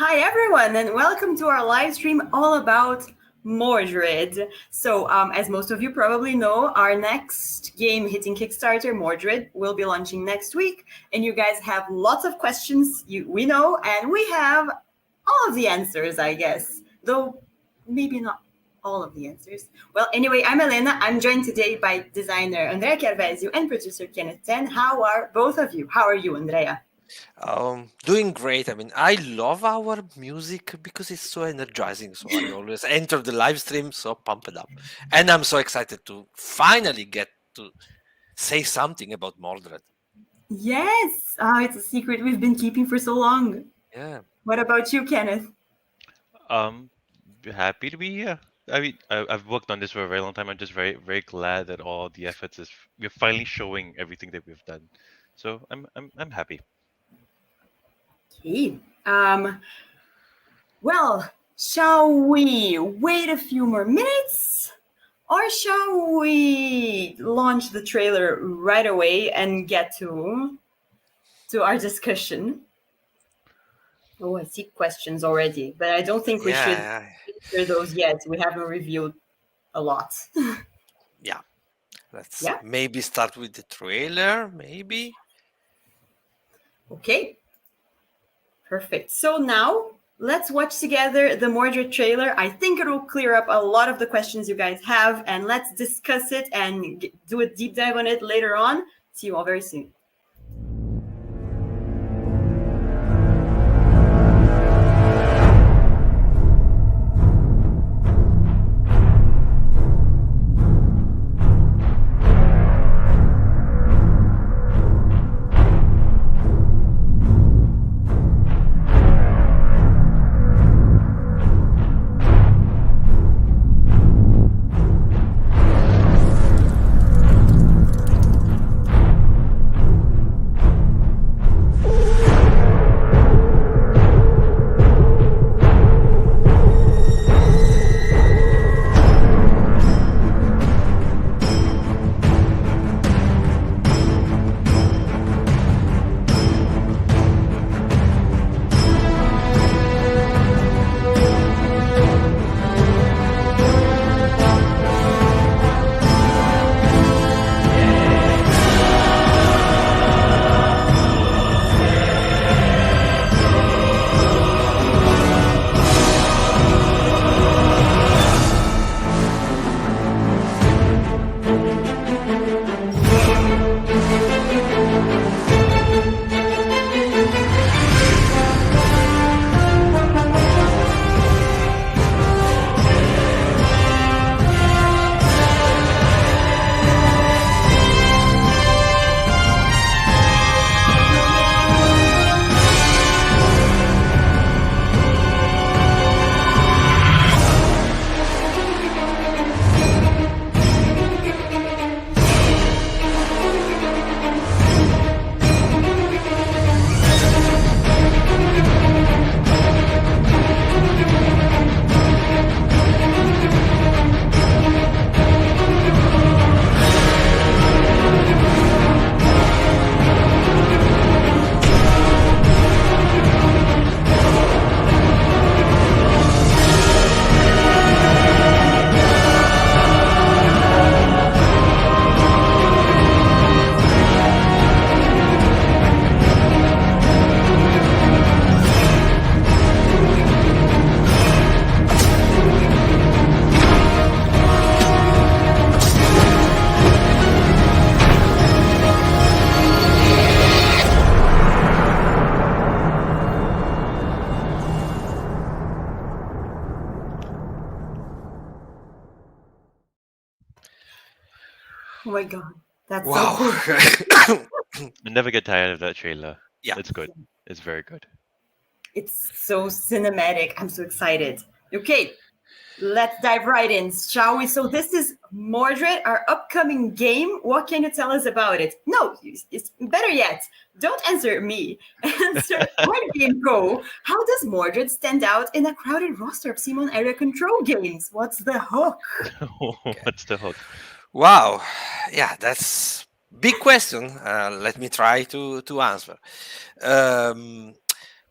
Hi everyone, and welcome to our live stream all about Mordred. So, as most of you probably know, our next game hitting Kickstarter, Mordred, will be launching next week. And you guys have lots of questions, we know, and we have all of the answers, I guess. Though maybe not all of the answers. Well, anyway, I'm Elena. I'm joined today by designer Andrea Carvezio and producer Kenneth Ten. How are both of you? How are you, Andrea? Doing great. I mean, I love our music because it's so energizing. So I always enter the live stream so pumped up. And I'm so excited to finally get to say something about Mordred. Yes, it's a secret we've been keeping for so long. Yeah. What about you, Kenneth? Um, Happy to be here. I've worked on this for a very long time. I'm just very glad that all the efforts is we're finally showing everything that we've done. So I'm happy. Okay. Well, shall we wait a few more minutes? Or shall we launch the trailer right away and get to our discussion? Oh, I see questions already, but I don't think we should Yeah. answer those yet. We haven't revealed a lot. Yeah. Let's Yeah. maybe start with the trailer, maybe. Okay. Perfect. So now let's watch together the Mordred trailer. I think it will clear up a lot of the questions you guys have, and let's discuss it and do a deep dive on it later on. See you all very soon. Oh my god, that's so Wow. cool. I never get tired of that trailer. Yeah. It's good. It's very good. It's so cinematic. I'm so excited. Okay, let's dive right in, shall we? So this is Mordred, our upcoming game. What can you tell us about it? No, it's better yet. Don't answer me. Answer what game go. How does Mordred stand out in a crowded roster of Simon area control games? What's the hook? What's the hook? Wow. Yeah, that's big question. Let me try to answer.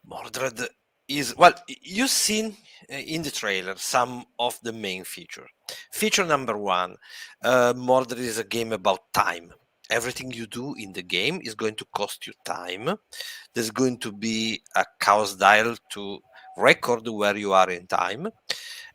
Mordred is, well, you've seen in the trailer some of the main feature. Feature number one, Mordred is a game about time. Everything you do in the game is going to cost you time. There's going to be a chaos dial to record where you are in time,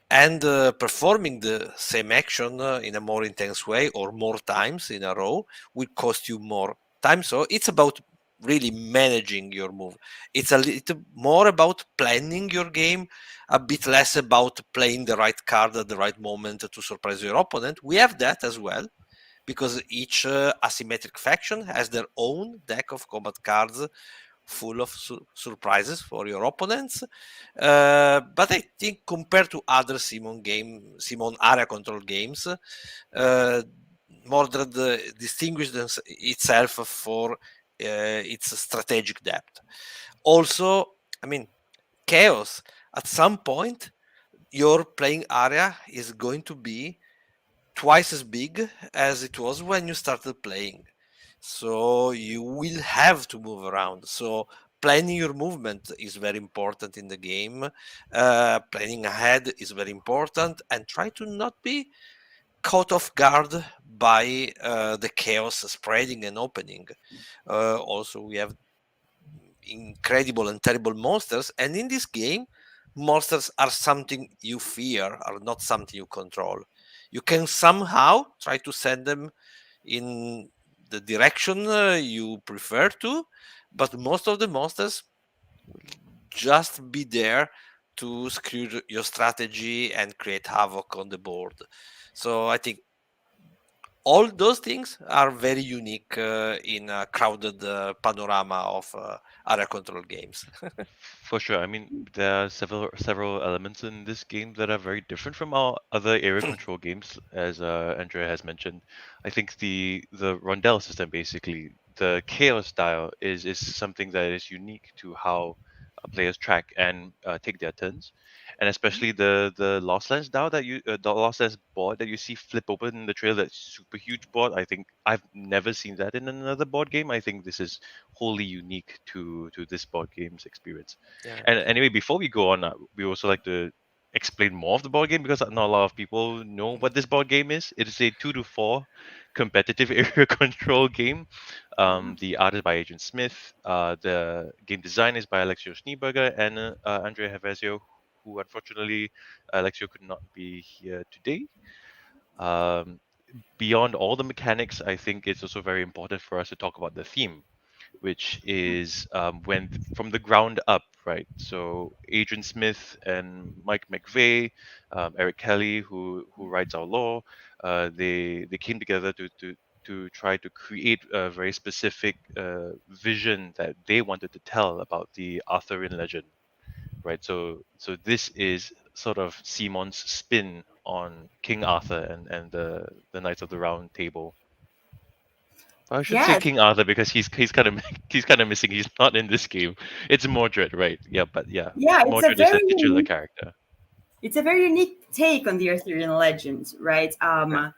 and performing the same action in a more intense way or more times in a row will cost you more time. So it's about really managing your move. It's a little more about planning your game, a bit less about playing the right card at the right moment to surprise your opponent. We have that as well, because each asymmetric faction has their own deck of combat cards full of surprises for your opponents. But I think compared to other Simon area control games, Mordred distinguished itself for its strategic depth. Also, I mean, chaos. At some point, your playing area is going to be twice as big as it was when you started playing. So you will have to move around. So planning your movement is very important in the game. Planning ahead is very important, and try to not be caught off guard by the chaos spreading and opening. Also, we have incredible and terrible monsters, and in this game, monsters are something you fear, are not something you control. You can somehow try to send them in the direction you prefer to, but most of the monsters will just be there to screw your strategy and create havoc on the board. So I think all those things are very unique in a crowded panorama of area control games. For sure. I mean, there are several elements in this game that are very different from our other area control games, as Andrea has mentioned. I think the rondel system, basically, the chaos style is something that is unique to how players track and take their turns, and especially the Lost Lands DAO that the Lost Lands board that you see flip open in the trail, that super huge board. I think I've never seen that in another board game. I think this is wholly unique to this board game's experience. Yeah. And anyway, before we go on, we also like to explain more of the board game, because not a lot of people know what this board game is. It is a 2 to 4 competitive area control game. The art is by Agent Smith. The game design is by Alexio Schneeberger and Andrea Havezio, who unfortunately Alexio could not be here today. Um, Beyond all the mechanics, I think it's also very important for us to talk about the theme, which is from the ground up, right? So Adrian Smith and Mike McVeigh, Eric Kelly, who writes our lore, they came together to try to create a very specific vision that they wanted to tell about the Arthurian legend, right? So this is sort of Simon's spin on King Arthur and the Knights of the Round Table. I should say Yes, King Arthur because he's kind of he's kind of missing. He's not in this game. It's Mordred, right? Yeah, but yeah, yeah, Mordred is a titular character. it's a very unique take on the Arthurian legend, right? Yeah.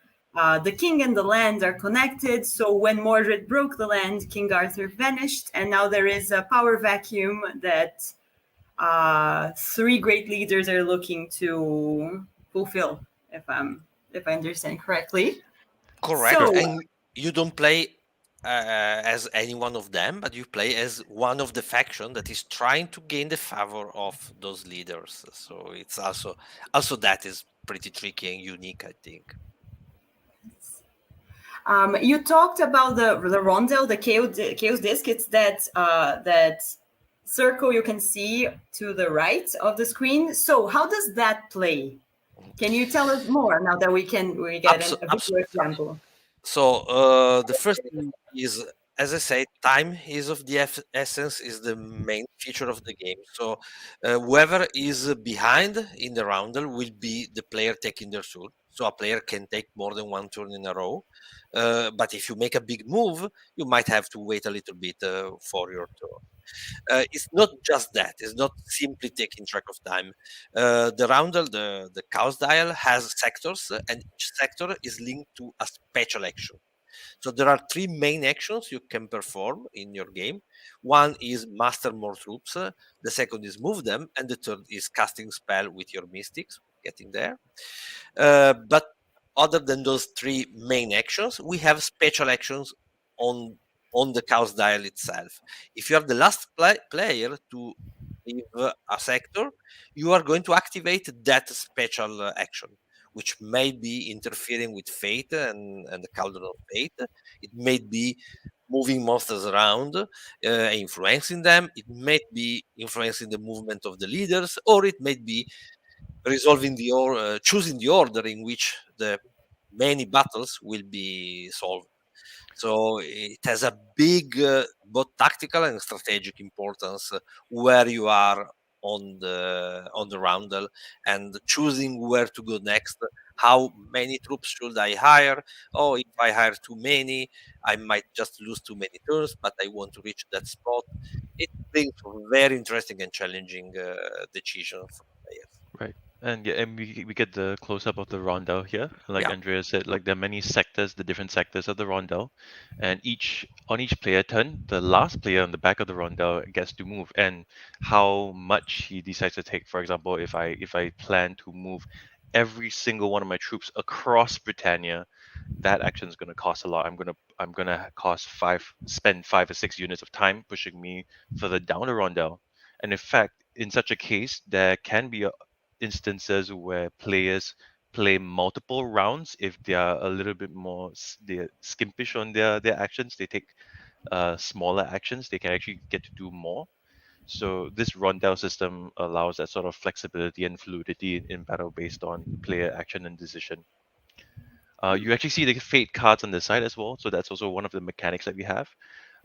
The king and the land are connected. So when Mordred broke the land, King Arthur vanished, and now there is a power vacuum that three great leaders are looking to fulfill. If I understand correctly. Correct. So And you don't play as any one of them, but you play as one of the faction that is trying to gain the favor of those leaders. So it's also that is pretty tricky and unique, I think. you talked about the rondel, the chaos disc. It's that circle you can see to the right of the screen. So how does that play? Can you tell us more now that we get a visual example? So the first thing is, as I said, time is of the essence, is the main feature of the game. So whoever is behind in the roundel will be the player taking their turn. So a player can take more than one turn in a row. But if you make a big move, you might have to wait a little bit for your turn. It's not just that. It's not simply taking track of time. The roundel, the chaos dial, has sectors, and each sector is linked to a special action. So there are three main actions you can perform in your game. One is master more troops, the second is move them, and the third is casting spell with your mystics. Getting there. But other than those three main actions, we have special actions on the chaos dial itself. If you are the last player to leave a sector, you are going to activate that special action, which may be interfering with fate and the cauldron of fate. It may be moving monsters around, influencing them. It may be influencing the movement of the leaders, or it may be resolving choosing the order in which the many battles will be solved. So it has a big both tactical and strategic importance where you are on the roundel and choosing where to go next. How many troops should I hire? Oh, if I hire too many, I might just lose too many turns, but I want to reach that spot. It brings very interesting and challenging decisions for players. Right. And yeah, and we get the close up of the rondel here. Like Yeah. Andrea said, like there are many sectors, the different sectors of the rondel, and each player turn, the last player on the back of the rondel gets to move, and how much he decides to take. For example, if I plan to move every single one of my troops across Britannia, that action is going to cost a lot. I'm gonna spend 5 or 6 units of time pushing me further down the rondel. And in fact, in such a case, there can be instances where players play multiple rounds if they are a little bit more they're skimpish on their actions. They take smaller actions. They can actually get to do more. So this rondel system allows that sort of flexibility and fluidity in battle based on player action and decision. You actually see the fate cards on the side as well, so that's also one of the mechanics that we have.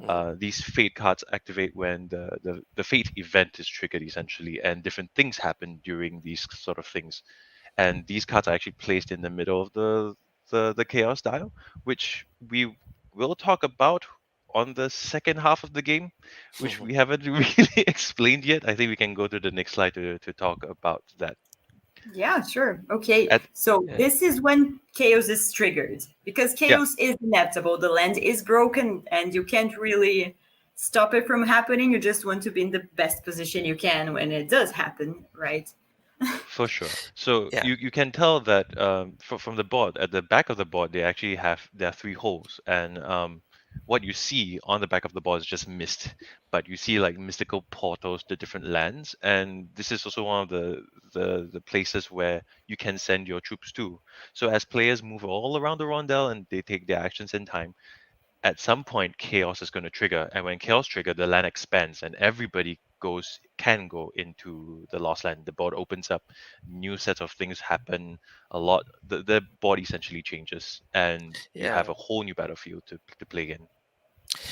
Mhm. These fate cards activate when the fate event is triggered essentially, and different things happen during these sort of things. And these cards are actually placed in the middle of the chaos dial, which we will talk about on the second half of the game, which we haven't really explained yet. I think we can go to the next slide to talk about that. Yeah, sure. Okay. At So yeah, this is when chaos is triggered because yeah, chaos is inevitable. The land is broken and you can't really stop it from happening. You just want to be in the best position you can when it does happen, right? for sure. So Yeah. you can tell that from the board, at the back of the board, they actually have there are three holes, and what you see on the back of the board is just mist, but you see like mystical portals to different lands, and this is also one of the places where you can send your troops to. So as players move all around the rondel and they take their actions in time, at some point chaos is going to trigger, and when chaos trigger, the land expands and everybody can go into the lost land. The board opens up, new sets of things happen. A lot the board essentially changes, and you Yeah. have a whole new battlefield to play in.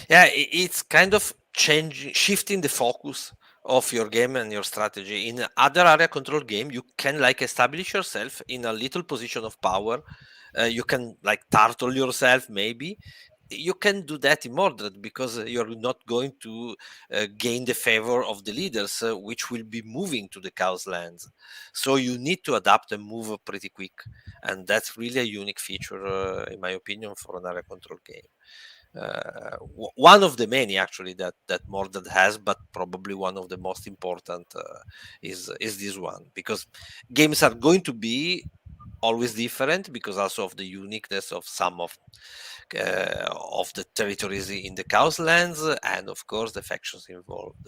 Yeah, it's kind of changing, shifting the focus of your game and your strategy. In other area control game, you can like establish yourself in a little position of power. You can like turtle yourself, maybe. You can do that in Mordred because you're not going to gain the favor of the leaders, which will be moving to the Chaos Lands. So you need to adapt and move pretty quick, and that's really a unique feature, in my opinion, for an area control game. One of the many actually that Mordred has, but probably one of the most important is this one, because games are going to be always different because also of the uniqueness of some of the territories in the Chaos Lands, and of course the factions involved,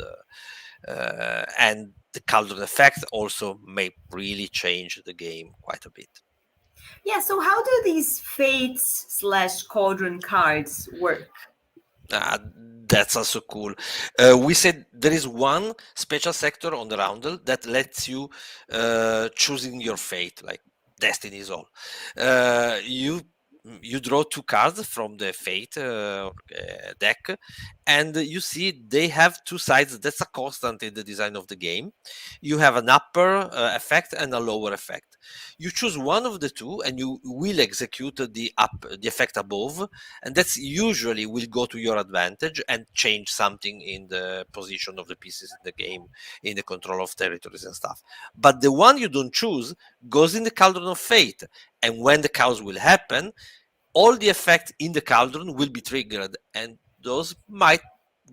and the Cauldron effect also may really change the game quite a bit. Yeah, so how do these fates slash cauldron cards work? Ah, that's also cool. We said there is one special sector on the roundel that lets you choosing your fate, like destiny is all. You draw two cards from the fate deck, and you see they have two sides. That's a constant in the design of the game. You have an upper effect and a lower effect. You choose one of the two, and you will execute the effect above, and that's usually will go to your advantage and change something in the position of the pieces in the game, in the control of territories and stuff. But the one you don't choose goes in the cauldron of fate, and when the chaos will happen, all the effects in the cauldron will be triggered, and those might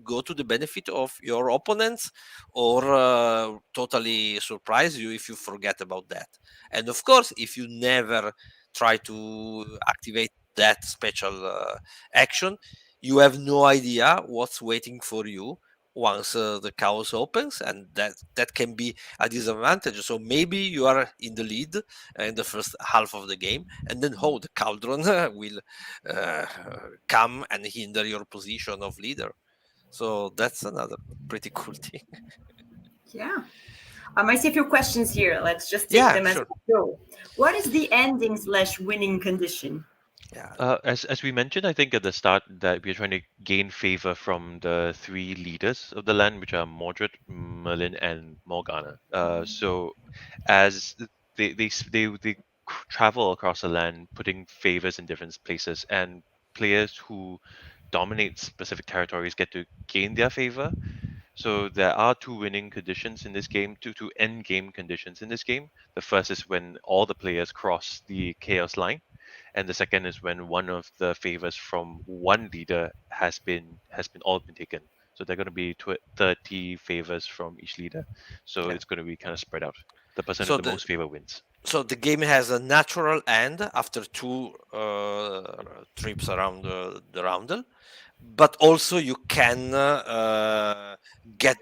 go to the benefit of your opponents, or totally surprise you if you forget about that. And of course, if you never try to activate that special action, you have no idea what's waiting for you once the chaos opens, and that can be a disadvantage. So maybe you are in the lead in the first half of the game, and then the cauldron will uh, come and hinder your position of leader. So that's another pretty cool thing. Yeah. I see a few questions here. Let's just take Yeah, them as sure. we go. What is the ending/winning condition? Yeah, As we mentioned, I think at the start that we're trying to gain favor from the three leaders of the land, which are Mordred, Merlin, and Morgana. So as they travel across the land, putting favors in different places, and players who dominate specific territories get to gain their favor. So there are two winning conditions in this game, two end game conditions in this game. The first is when all the players cross the chaos line, and the second is when one of the favors from one leader has been taken. So they're going to be 30 favors from each leader. So yeah. it's going to be kind of spread out. The person So with the most favor wins. the game has a natural end after two trips around the roundel, but also you can get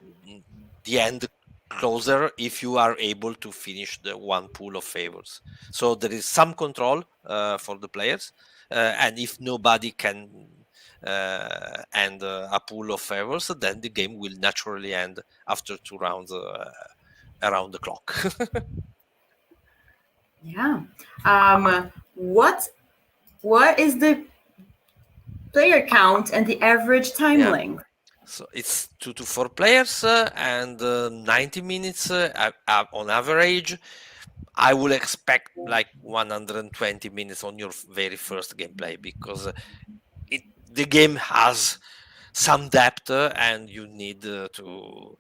the end closer if you are able to finish the one pool of favors. So there is some control for the players, and if nobody can end a pool of favors, then the game will naturally end after two rounds around the clock. Yeah. What is the player count and the average time Yeah. length? So it's 2 to 4 players and 90 minutes on average. I will expect like 120 minutes on your very first gameplay, because the game has some depth, and you need to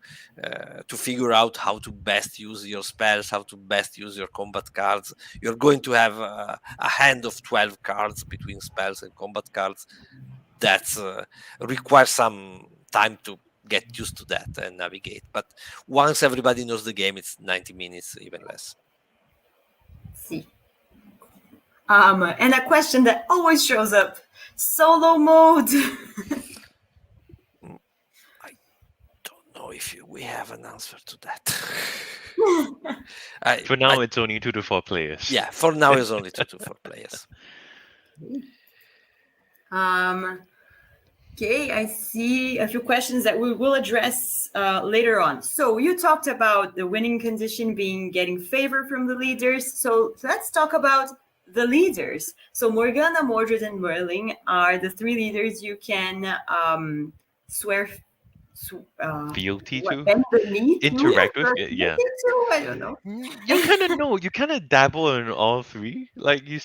figure out how to best use your spells, how to best use your combat cards. You're going to have a hand of 12 cards between spells and combat cards. That's requires some time to get used to that and navigate. But once everybody knows the game, it's 90 minutes, even less. See. And a question that always shows up: solo mode. I don't know if we have an answer to that. For now, it's only 2 to 4 players. Yeah, for now it's only 2 to 4 players. Okay, I see a few questions that we will address later on. So you talked about the winning condition being getting favor from the leaders. So let's talk about the leaders. So Morgana, Mordred, and Merlin are the three leaders you can swear fealty what, to, bend the knee to, interact with. or Yeah. to, I don't know. You kind of know. You kind of dabble in all three. Like you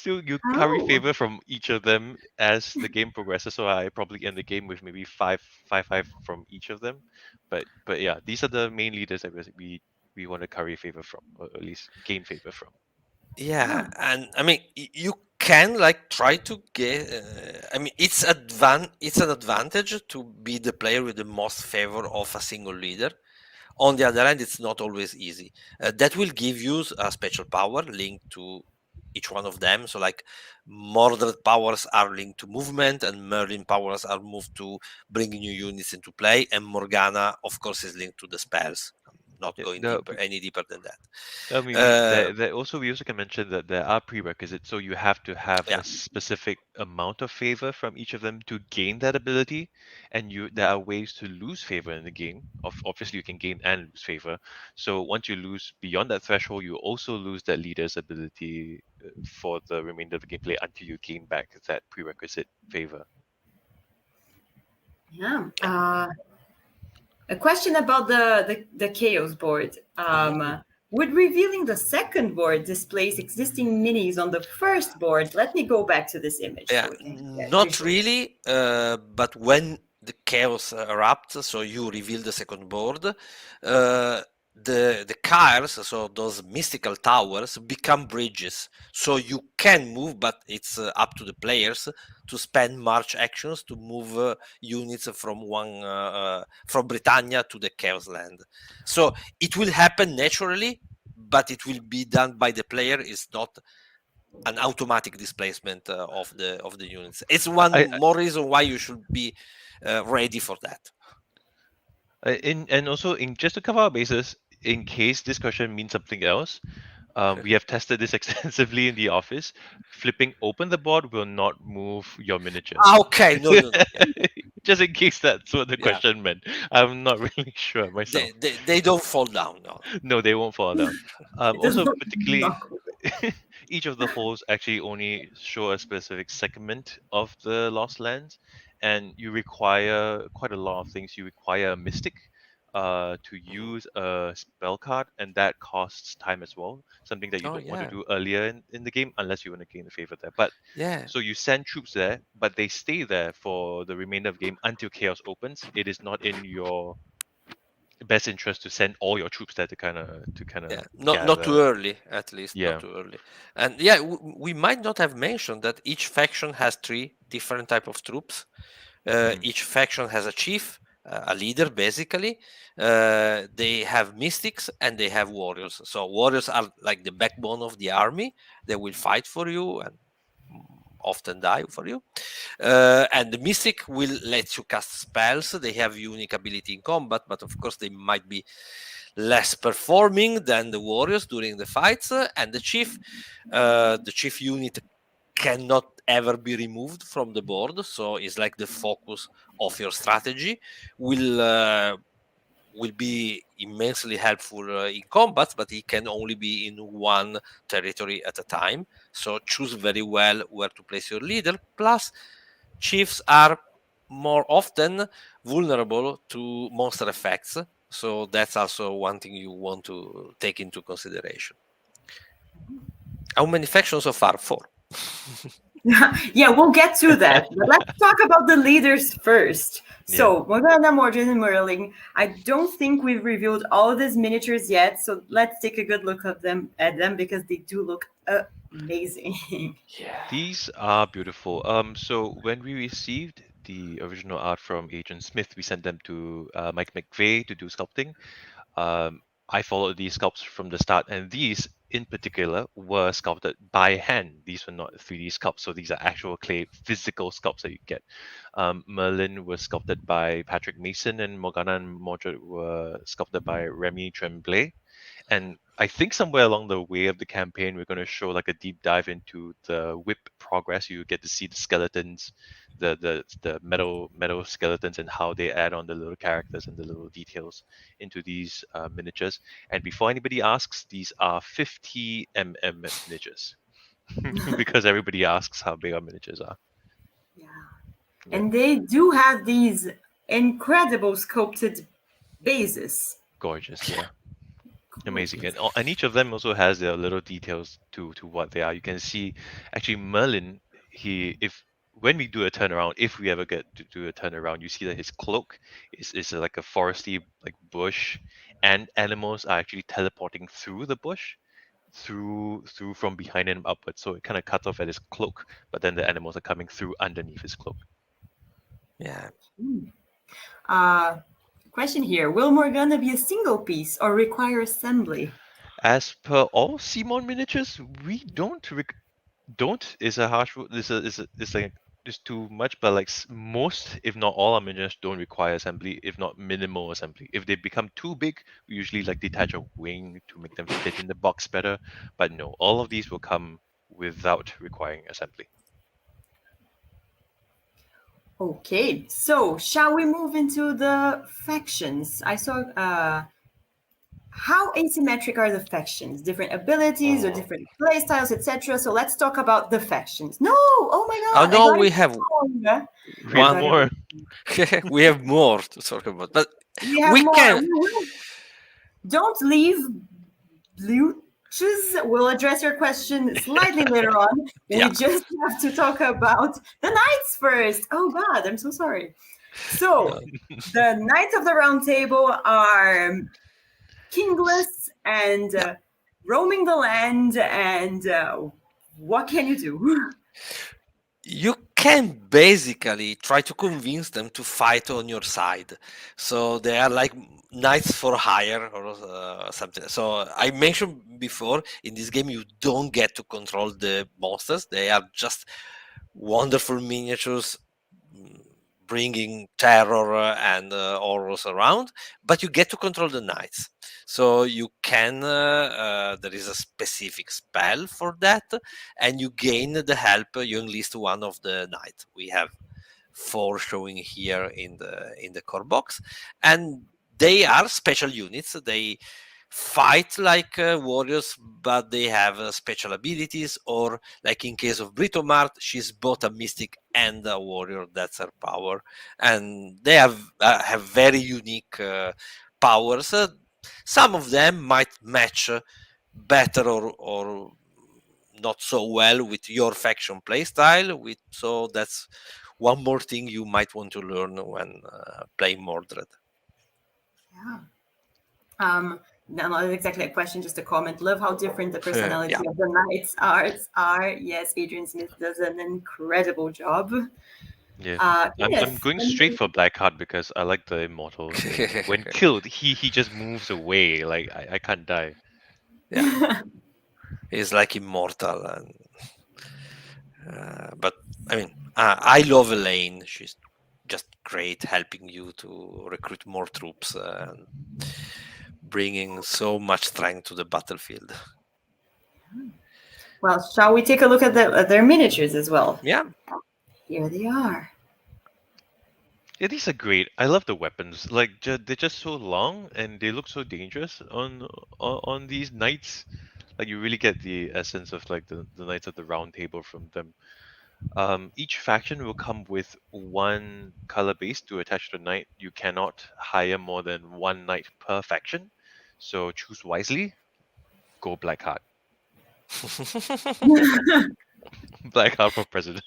curry Oh. favor from each of them as the game progresses. So I probably end the game with maybe five from each of them. But yeah, these are the main leaders that we want to curry favor from, or at least gain favor from. Yeah, and I mean, you can like try to get. I mean, it's an advantage to be the player with the most favor of a single leader. On the other hand, it's not always easy. That will give you a special power linked to each one of them. So, like, Mordred powers are linked to movement, and Merlin powers are moved to bring new units into play, and Morgana, of course, is linked to the spells. I'm not Yeah, going any deeper than that. I mean, we also can mention that there are prerequisites. So you have to have Yeah. a specific amount of favor from each of them to gain that ability, and there are ways to lose favor in the game. Obviously, you can gain and lose favor. So once you lose beyond that threshold, you also lose that leader's ability for the remainder of the gameplay until you gain back that prerequisite favor. Yeah. A question about the chaos board. Would revealing the second board displace existing minis on the first board? Let me go back to this image. Yeah, not really. But when the chaos erupts, so you reveal the second board, the cars, so those mystical towers, become bridges. So you can move, but it's up to the players to spend march actions to move units from Britannia to the Chaos Land. So it will happen naturally, but it will be done by the player. It's not an automatic displacement of the units. It's one I more reason why you should be ready for that. and also in just to cover our bases, in case this question means something else, we have tested this extensively in the office. Flipping open the board will not move your miniatures. Okay, no, yeah, Just in case that's what the yeah. question meant. I'm not really sure myself. They don't fall down. No. No, they won't fall down. It does Also, not particularly, each of the holes actually only show a specific segment of the Lost Lands, and you require quite a lot of things. You require a mystic to use a spell card, and that costs time as well. Something that you Oh don't want to yeah, do earlier in the game, unless you want to gain the favor there. But yeah, so you send troops there, but they stay there for the remainder of the game until chaos opens. It is not in your best interest to send all your troops there to kind yeah. of Not too gather. early, at least not Yeah. too early. And yeah, we might not have mentioned that each faction has 3 different type of troops. Mhm. Each faction has a chief, a leader, basically. They have mystics and they have warriors. So warriors are like the backbone of the army. They will fight for you and often die for you. And the mystic will let you cast spells. They have unique ability in combat, but of course they might be less performing than the warriors during the fights. And the chief unit cannot ever be removed from the board, so it's like the focus of your strategy. Will be immensely helpful in combat, but it can only be in one territory at a time. So choose very well where to place your leader. Plus, chiefs are more often vulnerable to monster effects, so that's also one thing you want to take into consideration. How many factions so far? 4. Yeah, we'll get to that. But let's talk about the leaders first. Yeah. So, Morgana, Mordred, and Merlin. I don't think we've revealed all these miniatures yet. So let's take a good look at them because they do look amazing. Yeah. These are beautiful. So when we received the original art from Agent Smith, we sent them to Mike McVeigh to do sculpting. I followed these sculpts from the start, and these in particular were sculpted by hand. These were not 3D sculpts, so these are actual clay physical sculpts that you get. Merlin was sculpted by Patrick Mason, and Morgana and Mordred were sculpted by Remy Tremblay. And I think somewhere along the way of the campaign, we're going to show like a deep dive into the whip progress. You get to see the skeletons, the metal skeletons, and how they add on the little characters and the little details into these miniatures. And before anybody asks, these are 50 miniatures because everybody asks how big our miniatures are. Yeah. Yeah. And they do have these incredible sculpted bases. Gorgeous, yeah. Amazing, and each of them also has their little details to what they are. You can see, actually, Merlin. If when we do a turnaround, if we ever get to do a turnaround, you see that his cloak is like a foresty like bush, and animals are actually teleporting through the bush, through from behind him upwards. So it kind of cuts off at his cloak, but then the animals are coming through underneath his cloak. Yeah. Question here: will Morgana be a single piece or require assembly? As per all Simon miniatures, we don't is a harsh word. Is like just too much, but like most, if not all, our miniatures don't require assembly, if not minimal assembly. If they become too big, we usually like detach a wing to make them fit in the box better. But no, all of these will come without requiring assembly. Okay, so shall we move into the factions? I saw how asymmetric are the factions? Different abilities or different play styles, etc. So let's talk about the factions. No, oh my Oh god! no, we have We have more. we have more to talk about, but We have we more. can. Don't leave, Luches. We'll address your question slightly later on. Yeah. We just have to talk about the knights first. Oh god, I'm so sorry. So the knights of the round table are kingless and roaming the land, and what can you do? You can basically try to convince them to fight on your side. So they are like knights for hire or something. So I mentioned before, in this game you don't get to control the monsters. They are just wonderful miniatures, mm, bringing terror and horrors around, but you get to control the knights. So you can there is a specific spell for that, and you gain the help. You enlist one of the knights. We have 4 showing here in the core box, and they are special units. They fight like warriors, but they have special abilities, or like in case of Britomart, she's both a mystic and a warrior. That's her power, and they have very unique powers. Some of them might match better or not so well with your faction playstyle. So that's one more thing you might want to learn when playing Mordred. Yeah. No, not exactly a question, just a comment. Love how different the personality Yeah. of the knights are. Yes, Adrian Smith does an incredible job. Yeah. I'm Yes, going and straight for Blackheart because I like the immortal thing. When killed, he just moves away. Like I can't die. Yeah, he's like immortal. And, but I mean, I love Elaine. She's just great, helping you to recruit more troops and bringing so much strength to the battlefield. well, shall we take a look at their miniatures as well? Yeah. Here they are. Yeah, these are great. I love the weapons. Like they're just so long and they look so dangerous on these knights. Like you really get the essence of like the Knights of the Round Table from them. Each faction will come with one color base to attach to the knight. You cannot hire more than one knight per faction, so choose wisely. Go Blackheart. Blackheart for president.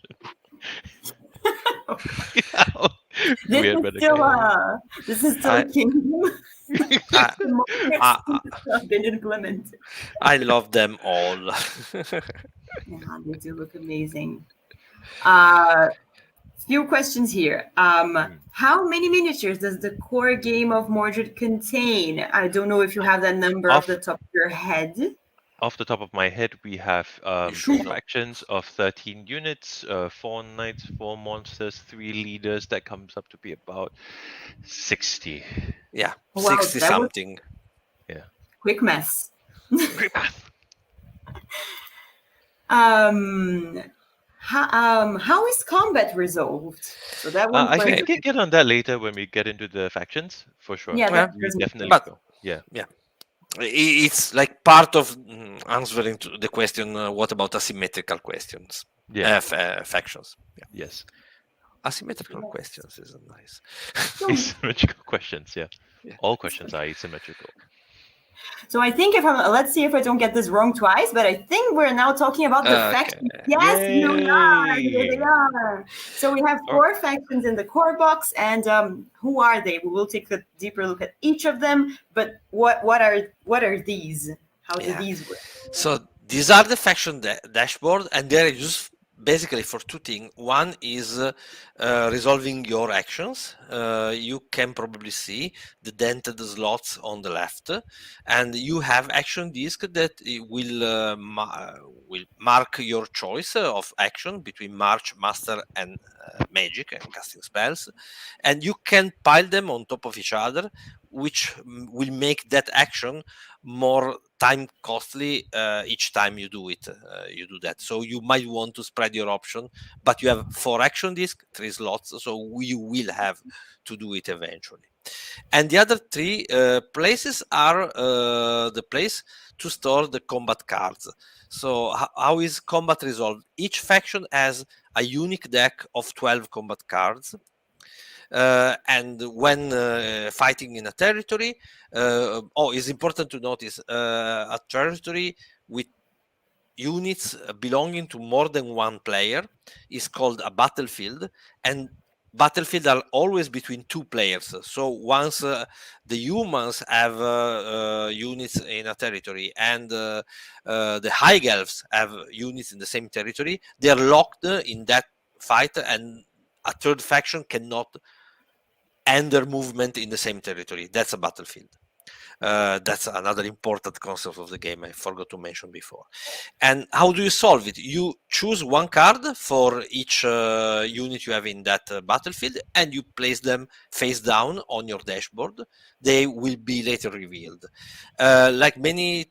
How This weird, is but still okay. this is still I, a kingdom. I, The most I, have been implemented. I love them all. Yeah, they do look amazing. Few questions here. How many miniatures does the core game of Mordred contain? I don't know if you have that number off the Off top of your head. off the top of my head, we have You should 4 know. factions of 13 units, 4 knights, 4 monsters, 3 leaders. That comes up to be about 60. Yeah, Wow, 60 that was something. Yeah. quick mess. Great math. How is combat resolved? So that one I think was we can get on that later when we get into the factions, for sure. yeah, Yeah, that We doesn't definitely but will. Yeah. yeah, it's like part of answering to the question, what about asymmetrical questions? Yeah. Factions. Yeah. Yes. Asymmetrical yes. questions is nice. So, Asymmetrical questions, yeah. Yeah. All questions are asymmetrical. so I think let's see if I don't get this wrong twice, but I think we're now talking about the factions. Okay. Yes, here we are. Here Yay! they are. So we have Or 4 factions in the core box, and who are they? We will take a deeper look at each of them. But what are these? How do Yeah. these work? So these are the faction dashboard, and they're used basically for 2 things. One is resolving your actions. You can probably see the dented slots on the left, and you have action disk that will mark your choice of action between March, Master, and Magic and casting spells, and you can pile them on top of each other, which will make that action more time costly each time you do it. You do that, so you might want to spread your option, but you have 4 action disk, 3 slots, so you will have to do it eventually. And the other 3 places are the place to store the combat cards. So how is combat resolved? Each faction has a unique deck of 12 combat cards. And when fighting in a territory, it's important to notice a territory with units belonging to more than one player is called a battlefield, and battlefield are always between two players. So once the humans have units in a territory, and the high elves have units in the same territory, they are locked in that fight, and a third faction cannot end their movement in the same territory. That's a battlefield. That's another important concept of the game I forgot to mention before. And how do you solve it? You choose one card for each unit you have in that battlefield, and you place them face down on your dashboard. They will be later revealed. Like many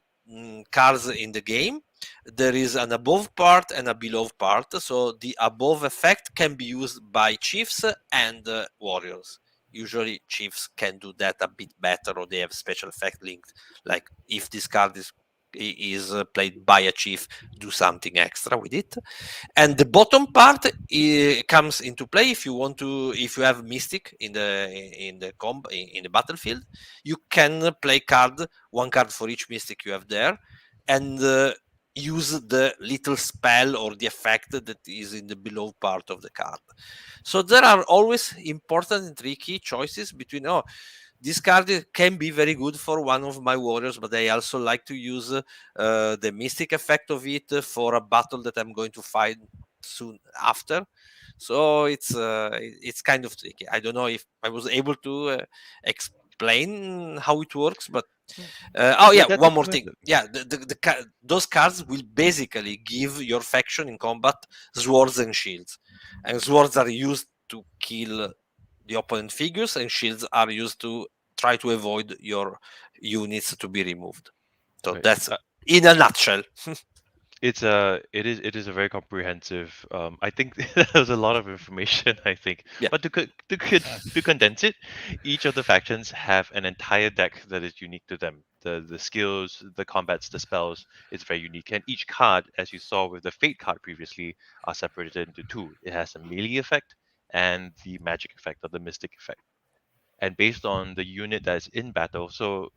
cards in the game, there is an above part and a below part. So the above effect can be used by chiefs and warriors. Usually chiefs can do that a bit better, or they have special effect linked, like if this card is played by a chief, do something extra with it. And the bottom part comes into play if you have mystic in the battlefield. You can play one card for each mystic you have there, and use the little spell or the effect that is in the below part of the card. So there are always important and tricky choices between, this card can be very good for one of my warriors, but I also like to use the mystic effect of it for a battle that I'm going to fight soon after. So it's kind of tricky. I don't know if I was able to explain how it works, but That's one more thing. informative. Yeah, those cards will basically give your faction in combat swords and shields, and swords are used to kill the opponent figures, and shields are used to try to avoid your units to be removed. So Right. that's in a nutshell. It is a very comprehensive. I think that was a lot of information. I think, Yeah. but to condense it, each of the factions have an entire deck that is unique to them. The skills, the combats, the spells, it's very unique. And each card, as you saw with the Fate card previously, are separated into two. It has a melee effect and the magic effect or the mystic effect. And based on the unit that's in battle, so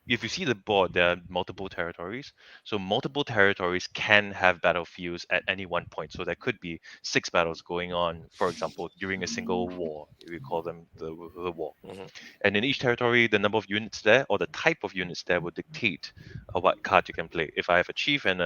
if you see the board, there are multiple territories. So multiple territories can have battlefields at any one point. So there could be 6 battles going on, for example, during a single war. We call them the war. Mhm. And in each territory, the number of units there or the type of units there will dictate what card you can play. If I have a chief and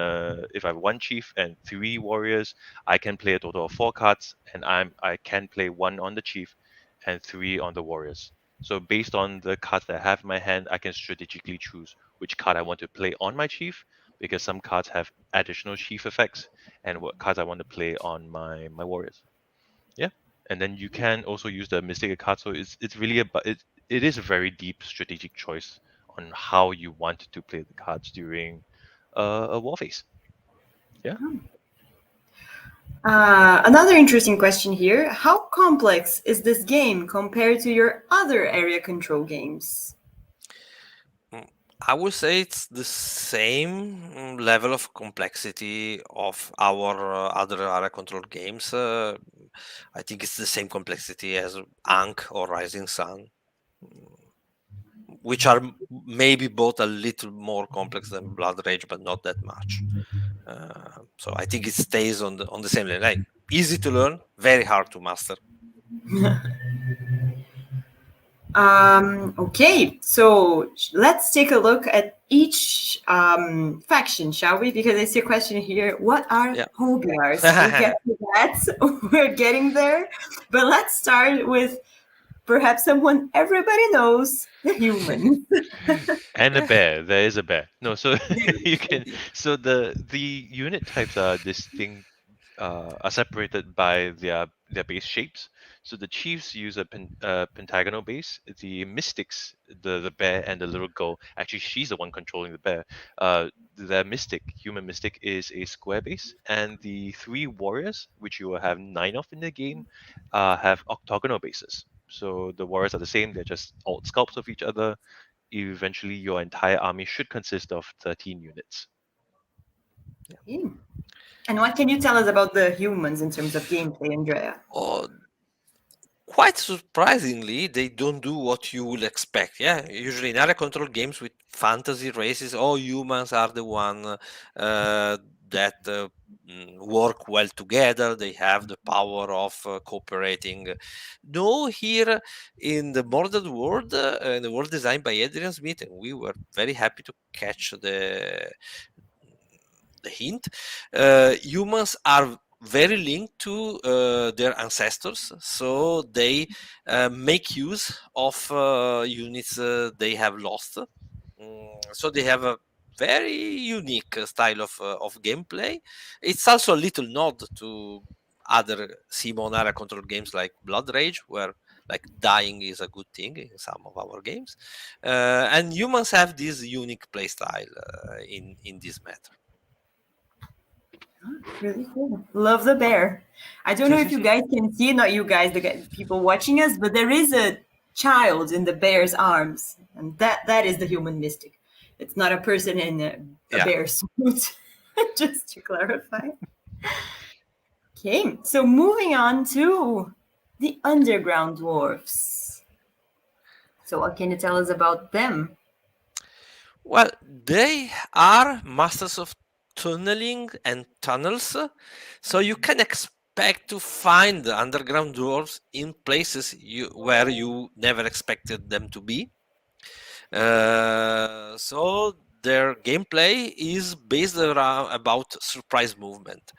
if I have one chief and 3 warriors, I can play a total of 4 cards, and I can play 1 on the chief and 3 on the warriors. So based on the cards that I have in my hand, I can strategically choose which card I want to play on my chief, because some cards have additional chief effects, and what cards I want to play on my warriors. Yeah, and then you can also use the Mystic card. So it's really it is a very deep strategic choice on how you want to play the cards during a war phase. Yeah. Another interesting question here. How complex is this game compared to your other area control games? I would say it's the same level of complexity of our other area control games. I think it's the same complexity as Ankh or Rising Sun, which are maybe both a little more complex than Blood Rage, but not that much. So I think it stays on the same level. Like, easy to learn, very hard to master. Okay, so let's take a look at each faction, shall we? Because I see a question here. What are Yeah. Hobiars? We'll get to that. We're getting there. But let's start with perhaps someone everybody knows, the human. And a bear. There is a bear. No, so you can. So the unit types are distinct, are separated by their base shapes. So the chiefs use a pentagonal base. The mystics, the bear and the little girl, actually she's the one controlling the bear. The mystic, human mystic, is a square base, and the 3 warriors, which you will have 9 of in the game, have octagonal bases. So the warriors are the same; they're just alt sculpts of each other. Eventually, your entire army should consist of 13 units. And what can you tell us about the humans in terms of gameplay, Andrea? Oh, quite surprisingly, they don't do what you will expect. Yeah, usually in area control games with fantasy races, all humans are the one that work well together. They have the power of cooperating. No, here in the Mordred world, in the world designed by Adrian Smith, and we were very happy to catch the hint. Humans are very linked to their ancestors, so they make use of units they have lost. So they have a very unique style of gameplay. It's also a little nod to other Simon area control games like Blood Rage, where like dying is a good thing in some of our games, and humans have this unique play style in this matter. Really cool. Love the bear. I don't know if you guys can see, not you guys, the people watching us, but there is a child in the bear's arms, and that is the human mystic. It's not a person in a Yeah. bear suit, just to clarify. Okay, so moving on to the underground dwarfs. So what can you tell us about them? Well, they are masters of tunneling and tunnels, so you can expect to find the underground dwarves in places where you never expected them to be. So their gameplay is based around about surprise movement.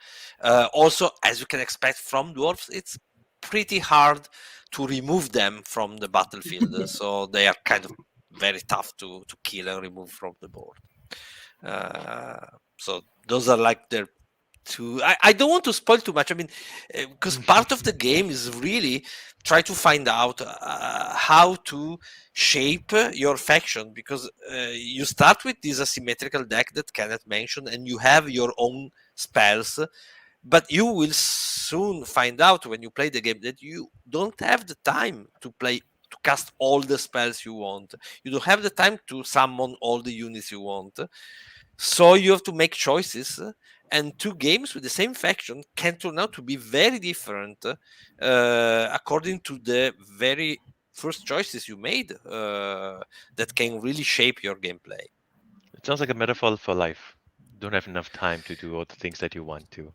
Also, as you can expect from dwarves, it's pretty hard to remove them from the battlefield. So they are kind of very tough to kill and remove from the board. So those are like their two. I don't want to spoil too much. I mean, because part of the game is really try to find out how to shape your faction, because you start with this asymmetrical deck that Kenneth mentioned, and you have your own spells, but you will soon find out when you play the game that you don't have the time to cast all the spells you want. You don't have the time to summon all the units you want. So you have to make choices, and two games with the same faction can turn out to be very different according to the very first choices you made that can really shape your gameplay. It sounds like a metaphor for life. Don't have enough time to do all the things that you want to.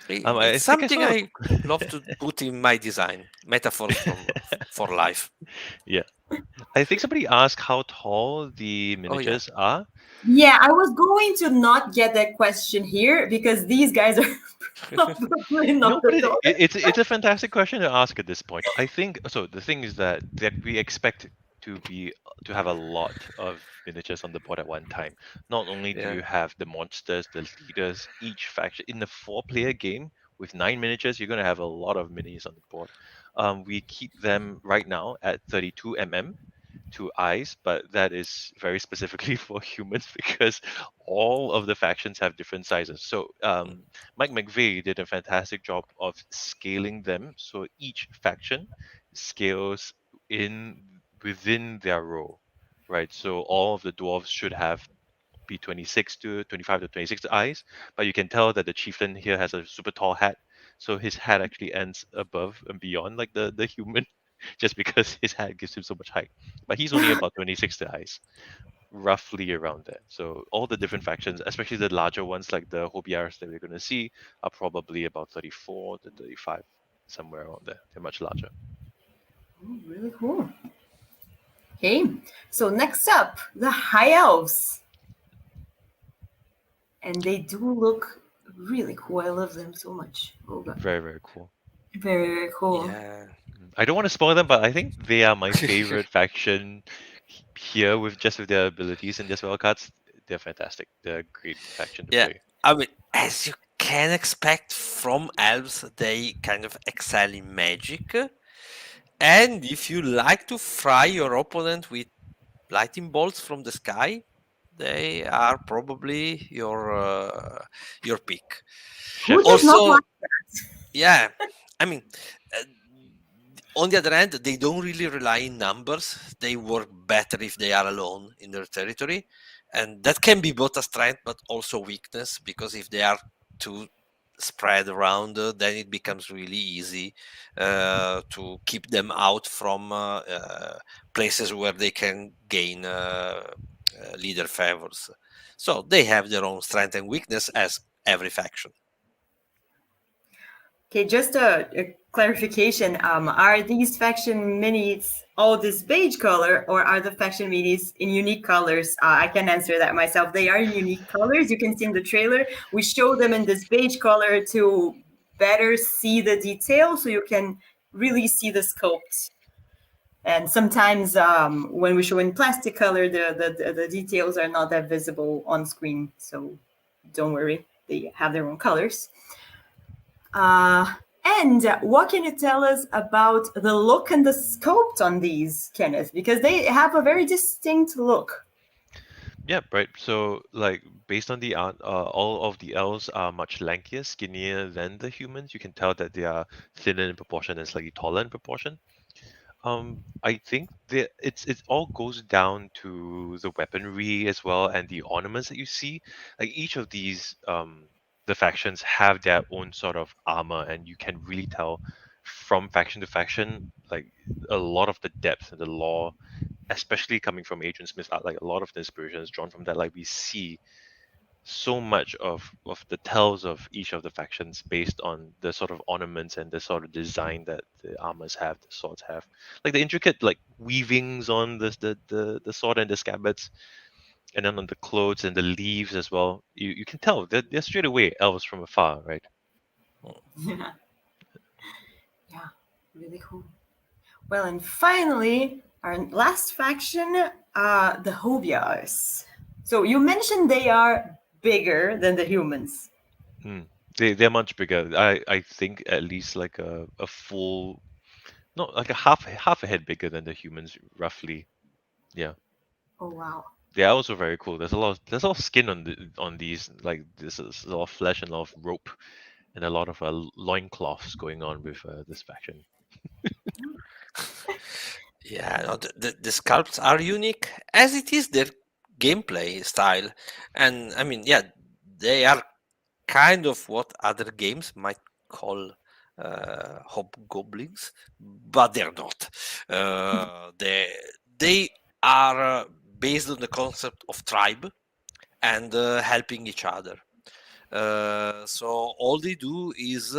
I It's think I something saw. I love to put in my design, metaphors for life. Yeah, I think somebody asked how tall the Oh yeah. miniatures are. Yeah, I was going to not get that question here because these guys are probably No, not but the tallest. it's a fantastic question to ask at this point. I think so. The thing is that we expect to have a lot of miniatures on the board at one time. Not only do Yeah. you have the monsters, the leaders, each faction in the four-player game with 9 miniatures, you're going to have a lot of minis on the board. We keep them right now at 32 to eyes, but that is very specifically for humans because all of the factions have different sizes. So Mike McVeigh did a fantastic job of scaling them, so each faction scales in within their row, right? So all of the dwarves should have be 26 to 25 to 26 eyes, but you can tell that the chieftain here has a super tall hat, so his hat actually ends above and beyond like the human, just because his hat gives him so much height. But he's only about 26 to eyes, roughly around there. So all the different factions, especially the larger ones like the Hobiars that we're going to see, are probably about 34 to 35, somewhere around there. They're much larger. Oh, really cool. Okay, so next up, the high elves. And they do look really cool. I love them so much. Oh god. Very, very cool. Very, very cool. Yeah. I don't want to spoil them, but I think they are my favorite faction here with their abilities and their spell cards. They're fantastic. They're a great faction to Yeah. play. I mean, as you can expect from elves, they kind of excel in magic. And if you like to fry your opponent with lightning bolts from the sky, they are probably your pick. Who Chef does kiss. not Also, like yeah, I mean, uh, on the other hand, they don't really rely in numbers. They work better if they are alone in their territory, and that can be both a strength but also weakness, because if they are two, spread around, then it becomes really easy to keep them out from places where they can gain leader favors. So they have their own strength and weakness as every faction. Okay, just a clarification. Are these faction minis all this beige color, or are the faction minis in unique colors? I can answer that myself. They are in unique colors. You can see in the trailer. We show them in this beige color to better see the detail, so you can really see the sculpt. And sometimes when we show in plastic color, the details are not that visible on screen. So don't worry, they have their own colors. And what can you tell us about the look and the sculpt on these, Kenneth? Because they have a very distinct look. Yeah, right. So, like, based on the art, all of the elves are much lankier, skinnier than the humans. You can tell that they are thinner in proportion and slightly taller in proportion. I think that it all goes down to the weaponry as well and the ornaments that you see. Like each of these, the factions have their own sort of armor, and you can really tell from faction to faction, like a lot of the depth and the lore, especially coming from Adrian Smith art, like a lot of the inspiration is drawn from that. Like we see so much of the tells of each of the factions based on the sort of ornaments and the sort of design that the armors have, the swords have, like the intricate like weavings on the sword and the scabbards, and then on the clothes and the leaves as well. You can tell they're straight away elves from afar, right? Yeah, yeah, really cool. Well, and finally, our last faction, the Hobiars. So you mentioned they are bigger than the humans. Mm. They're much bigger. I think at least like a full, not like a half a head bigger than the humans roughly. Yeah. Oh wow. They're also very cool. There's a lot of skin on these. Like this is a lot of flesh and a lot of rope and a lot of loincloths going on with this faction. Yeah, no, the sculpts are unique as it is their gameplay style, and I mean, yeah, they are kind of what other games might call hobgoblins, but they're not. They are based on the concept of tribe and helping each other. So all they do is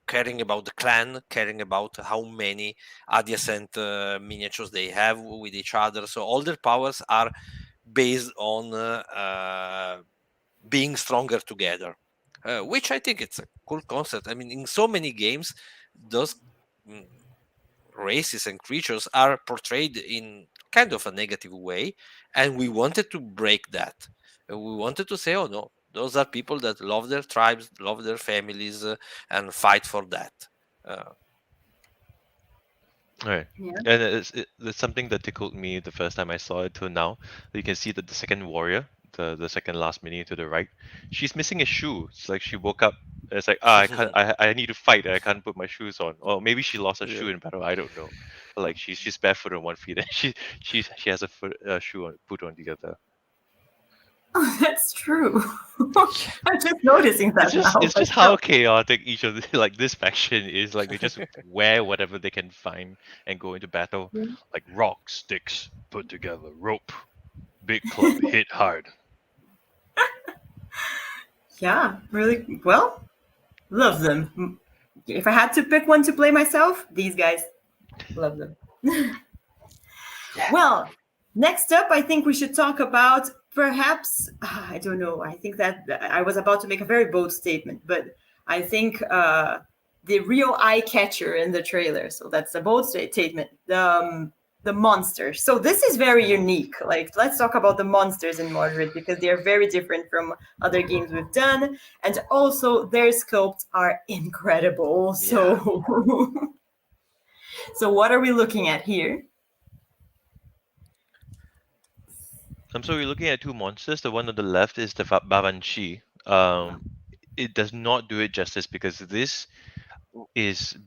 caring about the clan, caring about how many adjacent miniatures they have with each other. So all their powers are based on being stronger together, which I think it's a cool concept. I mean, in so many games, those mm, races and creatures are portrayed in kind of a negative way, and we wanted to break that. We wanted to say, oh no, those are people that love their tribes, love their families, and fight for that. Uh, Right. Yeah. And it's something that tickled me the first time I saw it till now. You can see that the second warrior, the second last mini to the right, she's missing a shoe. It's like she woke up. It's like I can't. I need to fight. I can't put my shoes on. Or maybe she lost a yeah. shoe in battle. I don't know. But like she's barefoot on one feet and she has a shoe on put on the other. Oh, that's true. I'm just noticing that now. It's just how chaotic each of the, like this faction is. Like they just wear whatever they can find and go into battle. Like rock, sticks, put together, rope, big club, hit hard. Yeah, really. Well, love them. If I had to pick one to play myself, these guys, love them. Well, next up, I think we should talk about perhaps, I don't know, I think that I was about to make a very bold statement, but I think the real eye catcher in the trailer, so that's a bold statement, the monsters. So this is very unique. Like, let's talk about the monsters in Mordred because they are very different from other games we've done. And also, their sculpts are incredible. So, so what are we looking at here? So we're looking at two monsters. The one on the left is the Babanchi. It does not do it justice because this is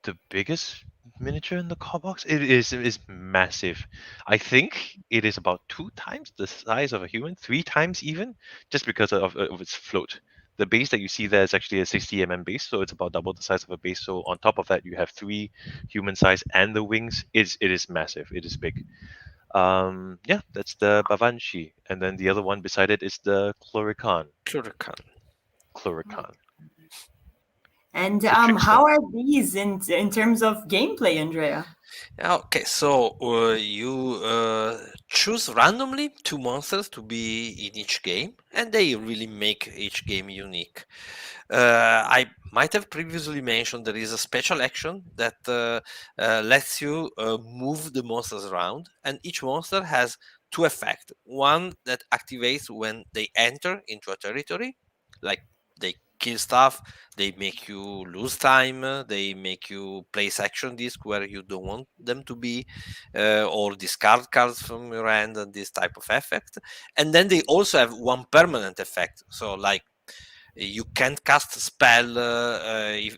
the biggest miniature in the car box. It is massive. I think it is about 2 times the size of a human, 3 times even, just because of its float. The base that you see there is actually a 60 base, so it's about double the size of a base. So on top of that, you have three human size, and the wings it is massive. It is big. Yeah, that's the Bavanchi, and then the other one beside it is the Chlorican. Cluracan. Chlorican. And It's a trickster. how are these in terms of gameplay, Andrea? Okay, so you choose randomly two monsters to be in each game, and they really make each game unique. I might have previously mentioned there is a special action that lets you move the monsters around, and each monster has two effects. One that activates when they enter into a territory, like they kill stuff, they make you lose time, they make you place action disc where you don't want them to be, or discard cards from your hand, and this type of effect. And then they also have one permanent effect. So, like, you can't cast spell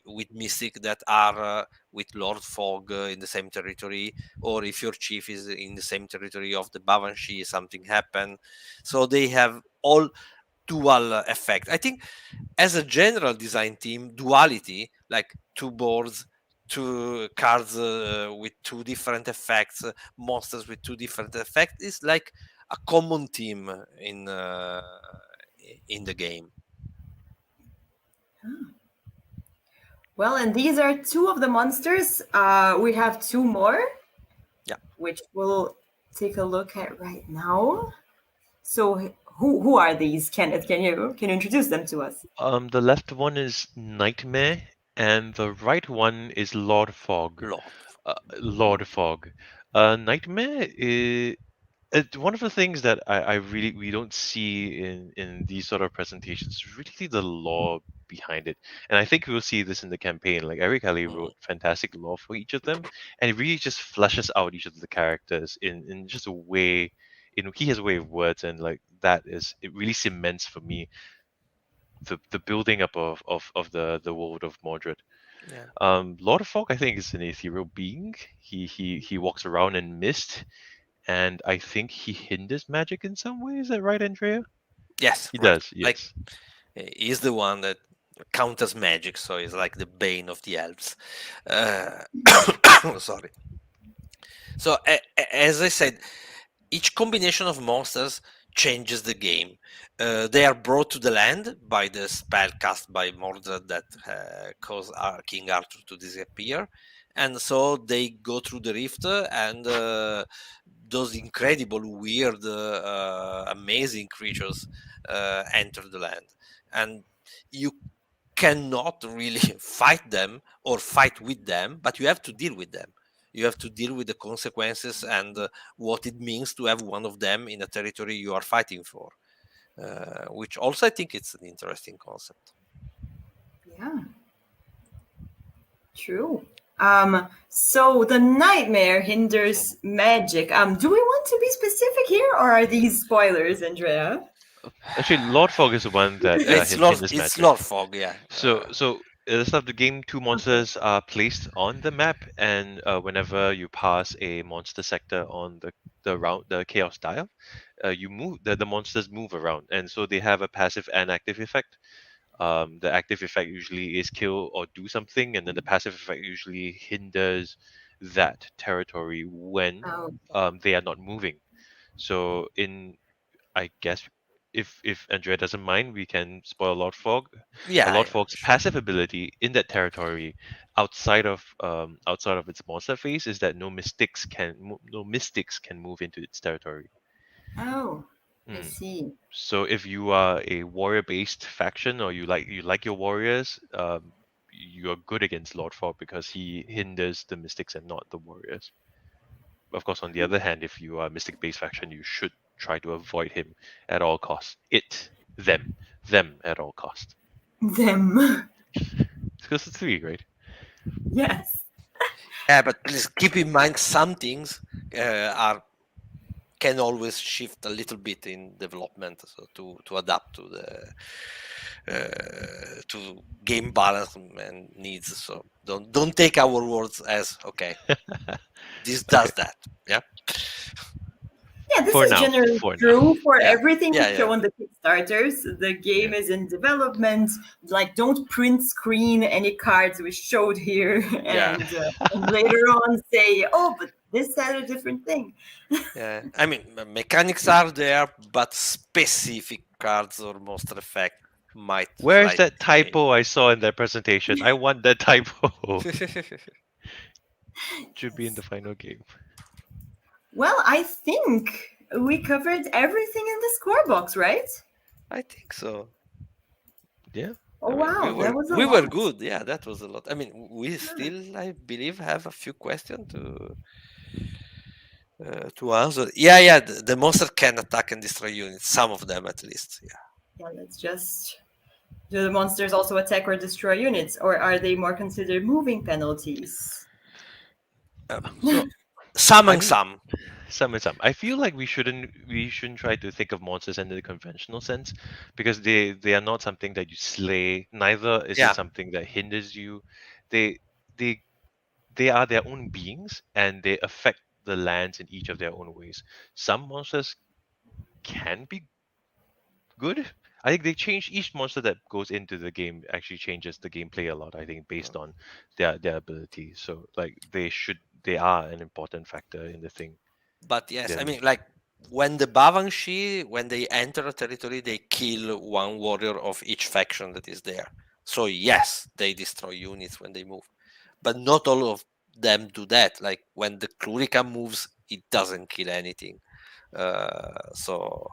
with mystic that are with Lord Fog in the same territory, or if your chief is in the same territory of the Bavanshi, something happen. So they have all dual effect. I think as a general design team, duality, like two boards, two cards with two different effects, monsters with two different effects, is like a common theme in the game. Well, and these are two of the monsters. We have two more, Yeah. which we'll take a look at right now. So, who are these, Kenneth? Can you introduce them to us? The left one is Nightmare, and the right one is Lord Fog. Lot. Lord Fog. Nightmare is one of the things that I really we don't see in these sort of presentations is really the lore behind it. And I think we'll see this in the campaign. Like Eric Alley Mm. wrote fantastic lore for each of them, and it really just fleshes out each of the characters in just a way. He has a way of words, and like that is it really cements for me the building up of the world of Mordred. Yeah. Lord of Fog, I think, is an ethereal being. He walks around in mist, and I think he hinders magic in some way. Is that right, Andrea? Yes, He right. does. Like, Yes. he's the one that counters magic, so he's like the bane of the elves. Uh, sorry. So, as I said, each combination of monsters changes the game. They are brought to the land by the spell cast by Mordred that caused King Arthur to disappear. And so they go through the rift, and those incredible, weird, amazing creatures enter the land. And you cannot really fight them or fight with them, but you have to deal with them. You have to deal with the consequences and what it means to have one of them in a territory you are fighting for, which also I think it's an interesting concept. Yeah, true. So the nightmare hinders magic. Do we want to be specific here, or are these spoilers, Andrea? Actually, Lord Fog is the one that hinders It's magic. Lord Fog, yeah. So at the start of the game, two monsters are placed on the map, and whenever you pass a monster sector on the chaos dial, you move the monsters move around, and so they have a passive and active effect. The active effect usually is kill or do something, and then the passive effect usually hinders that territory when Oh, they are not moving. So I guess if Andrea doesn't mind, we can spoil Lord Fog. Yeah, Lord yeah, Fog's sure. passive ability in that territory, outside of its monster phase, is that no mystics can move into its territory. oh, I Hmm. see. So if you are a warrior-based faction, or you like your warriors, you're good against Lord Fog because he hinders the mystics and not the warriors. Of course, on the other hand, if you are a mystic-based faction, you should try to avoid him at all costs. Them at all costs. Them. Because it's three, right? Yes. Yeah, but please keep in mind some things are can always shift a little bit in development, so to adapt to the to game balance and needs. So don't take our words as okay. This Okay. does that. Yeah. Yeah, this For is now. generally For now. true for Yeah, everything we yeah, show on the Kickstarters. The game Yeah. is in development. Like, don't print screen any cards we showed here, yeah, and later on say, "Oh, but this said a different thing." yeah. I mean, mechanics are there, but specific cards or monster effect might Where's that slightly change. typo I saw in that presentation? I want that typo. Should be in the final game. Well, I think we covered everything in the score box, right? I think so. Yeah. Oh I mean, wow, that was a we were lot. good. Yeah, that was a lot. I mean, we still, I believe, have a few questions to answer. Yeah, yeah. The monster can attack and destroy units. Some of them, at least. Yeah. Yeah, let's just. Do the monsters also attack or destroy units, or are they more considered moving penalties? So Some I and mean, some. some and some. I feel like we shouldn't try to think of monsters in the conventional sense because they are not something that you slay. Neither is it Yeah, something that hinders you. They they they are their own beings and they affect the lands in each of their own ways. Some monsters can be good. I think they change each monster that goes into the game actually changes the gameplay a lot. I think based on their abilities. So like they are an important factor in the thing. but yes, I Then mean, like when the Bavanshi, when they enter a territory, they kill one warrior of each faction that is there. So yes, they destroy units when they move, but not all of them do that. Like when the Klurika moves, it doesn't kill anything. So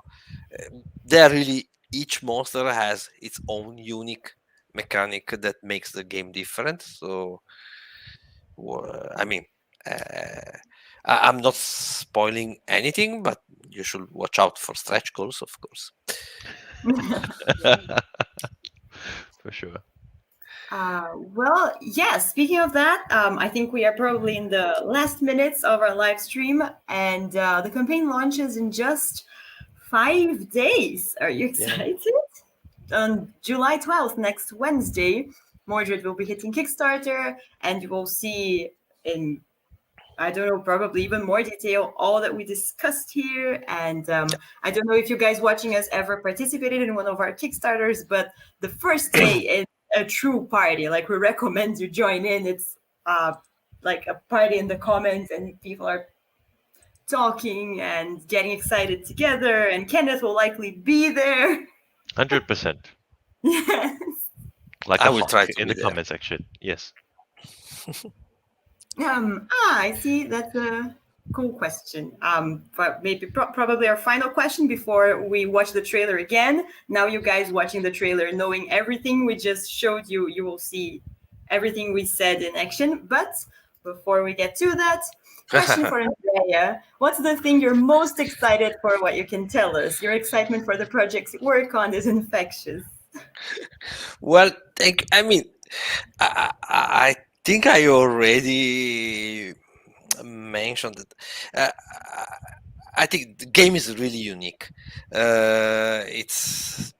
they're really, each monster has its own unique mechanic that makes the game different. So I mean, uh, I'm not spoiling anything, but you should watch out for stretch goals, of course. for sure. Well, yeah, speaking of that, I think we are probably in the last minutes of our live stream, and the campaign launches in just 5 days. Are you Yeah. excited? On July 12th, next Wednesday, Mordred will be hitting Kickstarter, and you will see in, I don't know, probably even more detail all that we discussed here. And I don't know if you guys watching us ever participated in one of our Kickstarters, but the first day is a true party. Like, we recommend you join in. It's like a party in the comments, and people are talking and getting excited together. And Kenneth will likely be there. 100%. Yes. Like I a will hawk try to in be the there. comment section. Yes. I see. That's a cool question. But maybe probably our final question before we watch the trailer again. Now, you guys watching the trailer, knowing everything we just showed you, you will see everything we said in action. But before we get to that, question for Andrea: what's the thing you're most excited for? What you can tell us? Your excitement for the projects you work on is infectious. Well, I mean, I think I already mentioned it. I think the game is really unique. It's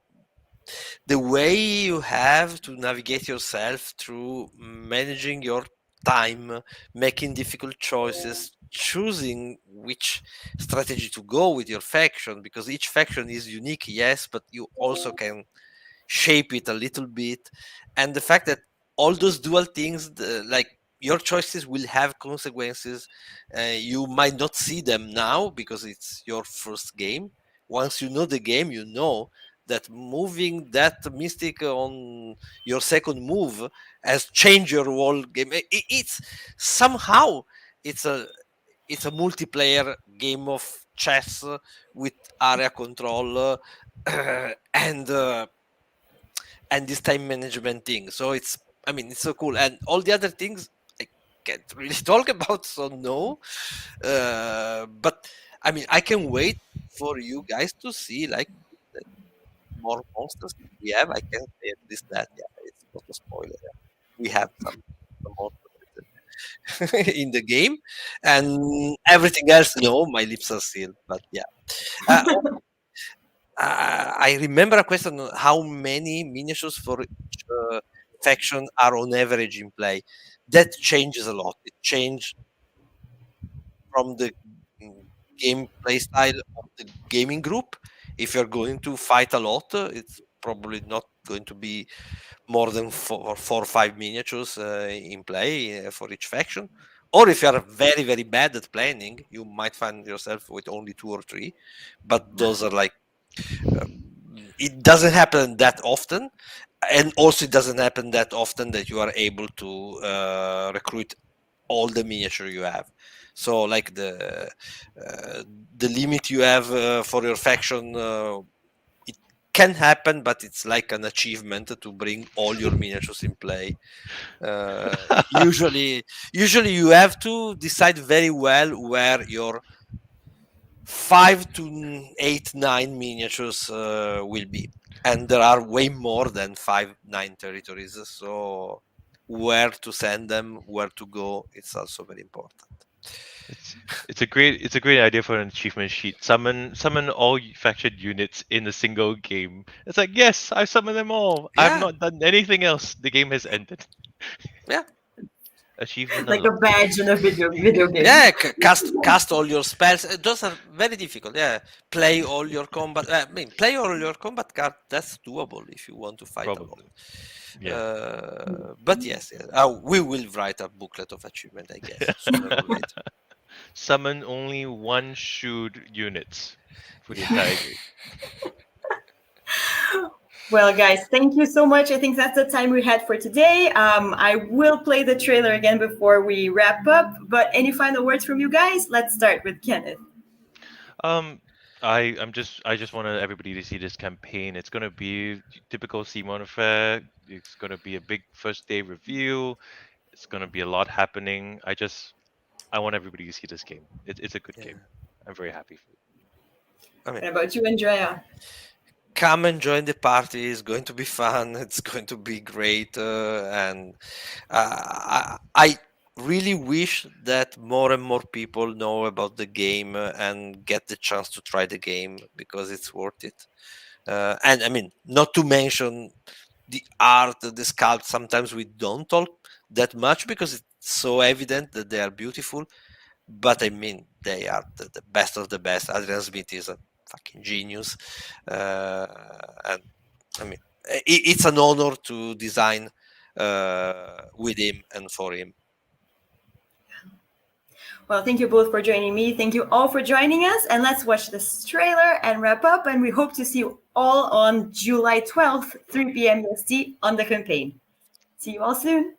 the way you have to navigate yourself through managing your time, making difficult choices, choosing which strategy to go with your faction, because each faction is unique, yes, but you also can shape it a little bit. And the fact that all those dual things, like your choices will have consequences. You might not see them now because it's your first game. Once you know the game, you know that moving that mystic on your second move has changed your whole game. It's somehow it's a multiplayer game of chess with area control and this time management thing. So it's, I mean, it's so cool. And all the other things I can't really talk about, so no. But I mean, I can wait for you guys to see like the more monsters that we have. I can say at least that, yeah, it's not a spoiler. Yeah. We have some monsters in the game, and everything else, no, my lips are sealed. But yeah. Uh, I remember a question on how many miniatures for each faction are on average in play. That changes a lot. It changed from the gameplay style of the gaming group. If you're going to fight a lot, it's probably not going to be more than four or five miniatures in play for each faction. Or if you are very, very bad at planning, you might find yourself with only two or three. But those are like, it doesn't happen that often. And also, it doesn't happen that often that you are able to recruit all the miniature you have. So, like the limit you have for your faction, it can happen, but it's like an achievement to bring all your miniatures in play. Usually you have to decide very well where your 5 to 8, 9 miniatures will be, and there are way more than 5, 9 territories. So where to send them, where to go, it's also very important. It's a great idea for an achievement sheet. Summon all faction units in a single game. It's like, yes, I summoned them all. I've Yeah, not done anything else. The game has ended. yeah, Achievement Like a unlocked. badge in a video game. yeah. Cast all your spells. Those are very difficult. Yeah, play all your combat. I mean, play all your combat card. That's doable if you want to fight a lot. Probably. Yeah. But yes, yes. We will write a booklet of achievement, I guess, sooner or later. Summon only one shoed units for the entire game. Well, guys, thank you so much. I think that's the time we had for today. I will play the trailer again before we wrap up. But any final words from you guys? Let's start with Kenneth. I just wanted everybody to see this campaign. It's gonna be typical Simon affair. It's gonna be a big first day review. It's gonna be a lot happening. I want everybody to see this game. It's a good game. I'm very happy for it. I mean, What about you, Andrea? come and join the party. It's going to be fun. It's going to be great. And I really wish that more and more people know about the game and get the chance to try the game because it's worth it. And I mean, not to mention the art, the sculpt. Sometimes we don't talk that much because it's so evident that they are beautiful. But I mean, they are the best of the best. Adrian Smith is a fucking genius, and I mean, it's an honor to design with him and for him. Well, thank you both for joining me. Thank you all for joining us. And let's watch this trailer and wrap up. And we hope to see you all on July 12th, 3 p.m. EST on the campaign. See you all soon.